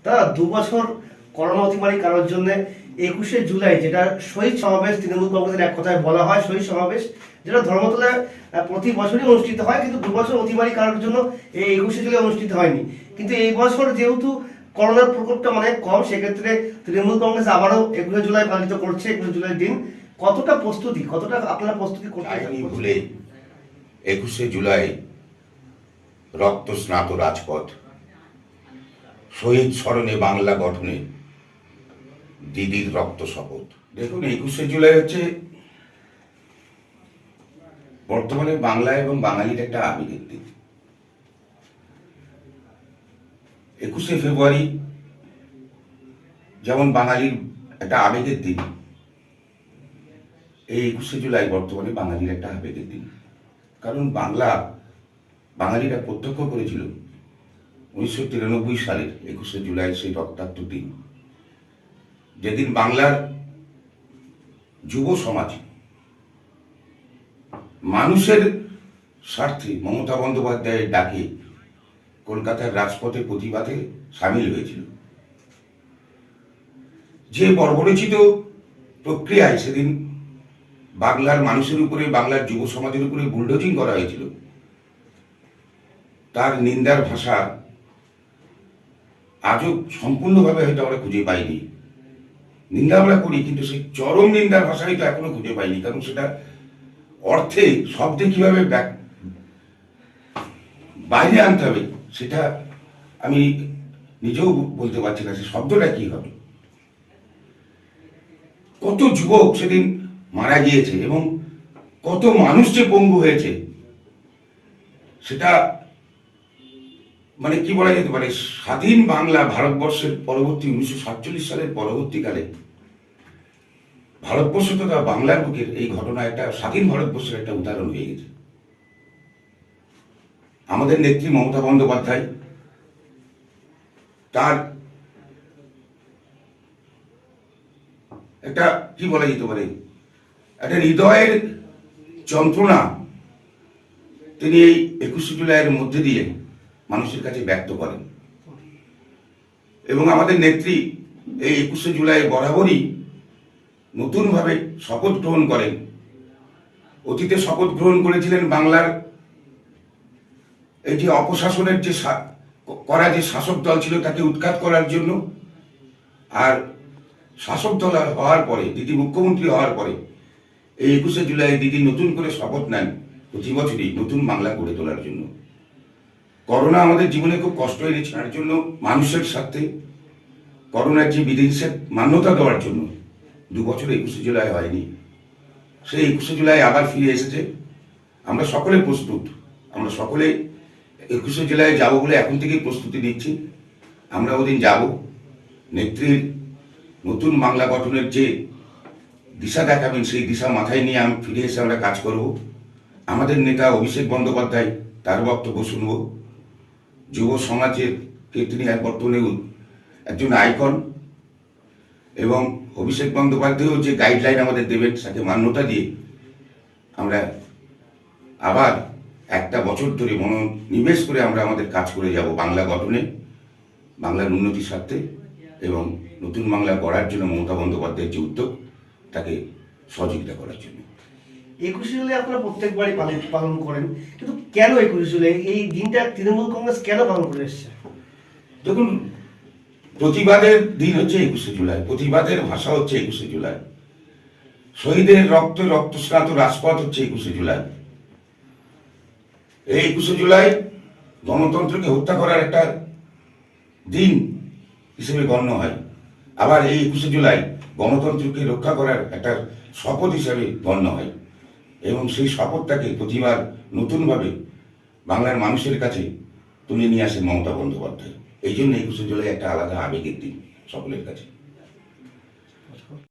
তা 2 বছর করোনা অতিমারী কারোর জন্য 21শে জুলাই যেটা শহীদ সমাবেশ তৃণমূল কংগ্রেসের এক কথায় বলা হয় শহীদ সমাবেশ, যেটা ধর্মতলায় প্রতি বছরই অনুষ্ঠিত হয়, কিন্তু 2 বছর অতিমারী কারোর জন্য এই 21শে জুলাই অনুষ্ঠিত হয়নি। কিন্তু এই বছর যেহেতু করোনার প্রকোপটা অনেক কম, সেক্ষেত্রে তৃণমূল কংগ্রেস আবারও 21শে জুলাই পালিত করছে। 21শে জুলাই দিন কতটা প্রস্তুতি, কতটা আপনারা প্রস্তুতি করতে ভুলে 21শে জুলাই রক্ত স্নাত রাজপথ, শহীদ স্মরণে বাংলা গঠনে দিদির রক্ত শপথ। দেখুন, 21শে জুলাই হচ্ছে বর্তমানে বাংলা এবং বাঙালির একটা আবেগের দিন। 21শে ফেব্রুয়ারি যেমন বাঙালির একটা আবেগের দিন, এই 21শে জুলাই বর্তমানে বাঙালির একটা আবেগের দিন। কারণ বাঙালিরা প্রত্যক্ষ করেছিল 1993 সালের 21শে জুলাই সেই রক্তাক্ত দিন, যেদিন বাংলার যুব সমাজ মানুষের স্বার্থে মমতা বন্দ্যোপাধ্যায়ের ডাকে কলকাতার রাজপথে প্রতিবাদে সামিল হয়েছিল। যে বর্বরচিত প্রক্রিয়ায় সেদিন বাংলার মানুষের উপরে, বাংলার যুব সমাজের উপরে বুলডোজিং করা হয়েছিল, তার নিন্দার ভাষা আজও সম্পূর্ণভাবে হয়তো আমরা খুঁজে পাইনি। নিন্দা আমরা করি, কিন্তু সেই চরম নিন্দার ভাষা হয়তো এখনো খুঁজে পাইনি। কারণ সেটা অর্থে, শব্দে কিভাবে বাইরে আনতে হবে সেটা আমি নিজেও বলতে পারছি না, সে শব্দটা কি হবে। কত যুবক সেদিন মারা গিয়েছে এবং কত মানুষ যে পঙ্গু হয়েছে, সেটা মানে কি বলা যেতে পারে, স্বাধীন বাংলা ভারতবর্ষের পরবর্তী 1947 সালের পরবর্তীকালে ভারতবর্ষ তথা বাংলার বুকের এই ঘটনা একটা স্বাধীন ভারতবর্ষের একটা উদাহরণ হয়ে গেছে। আমাদের নেত্রী মমতা বন্দ্যোপাধ্যায় তার একটা কি বলা যেতে পারে, একটা হৃদয়ের যন্ত্রণা তিনি এই 21শে জুলাইয়ের মধ্যে দিয়ে মানুষের কাছে ব্যক্ত করেন। এবং আমাদের নেত্রী এই 21শে জুলাই বরাবরই নতুনভাবে শপথ গ্রহণ করেন। অতীতে শপথ গ্রহণ করেছিলেন বাংলার এই যে অপশাসনের যে করা যে শাসক দল ছিল তাকে উৎখাত করার জন্য। আর শাসক দল হওয়ার পরে, দিদি মুখ্যমন্ত্রী হওয়ার পরে এই 21শে জুলাই দিদি নতুন করে শপথ নেন প্রতি বছরই নতুন বাংলা গড়ে তোলার জন্য। করোনা আমাদের জীবনে খুব কষ্ট এনেছে, তার জন্য মানুষের স্বার্থে করোনার যে বিধিনিষেধ মান্যতা দেওয়ার জন্য 2 বছর 21শে জুলাই হয়নি। সেই 21শে জুলাই আবার ফিরে এসেছে। আমরা সকলে প্রস্তুত, আমরা সকলে 21শে জুলাই যাবো বলে এখন থেকেই প্রস্তুতি নিচ্ছি। আমরা ওদিন যাব, নেত্রীর নতুন বাংলা গঠনের যে দিশা দেখাবেন সেই দিশা মাথায় নিয়ে ফিরে এসে আমরা কাজ করব। আমাদের নেতা অভিষেক বন্দ্যোপাধ্যায়, তার বক্তব্য শুনব। যুব সমাজের তিনি বর্তমানে একজন আইকন, এবং অভিষেক বন্দ্যোপাধ্যায়ও যে গাইডলাইন আমাদের দেবেন তাকে মান্যতা দিয়ে আমরা আবার একটা বছর ধরে মনোনিবেশ করে আমরা আমাদের কাজ করে যাব বাংলা গঠনে, বাংলার উন্নতির স্বার্থে এবং নতুন বাংলা গড়ার জন্য মমতা বন্দ্যোপাধ্যায়ের যে উদ্যোগ তাকে সহযোগিতা করার জন্য। 21শে জুলাই আপনারা প্রত্যেকবারই পালন করেন, কিন্তু কেন 21শে জুলাই এই দিনটা তৃণমূল কংগ্রেস কেন পালন করে এসছে? দেখুন, প্রতিবাদের দিন হচ্ছে 21শে জুলাই, প্রতিবাদের ভাষা হচ্ছে 21শে জুলাই, শহীদের রক্তস্নাত রাজপথ হচ্ছে 21শে জুলাই। এই 21শে জুলাই গণতন্ত্রকে হত্যা করার একটা দিন হিসেবে গণ্য হয়। আবার এই 21শে জুলাই গণতন্ত্রকে রক্ষা করার একটা শপথ হিসেবে গণ্য হয়। এবং সেই শপথটাকে প্রতিবার নতুনভাবে বাংলার মানুষের কাছে তুলে নিয়ে আসে মমতা বন্দ্যোপাধ্যায়। এই জন্য 21শে জুলাই একটা আলাদা আবেগের দিন সকলের কাছে।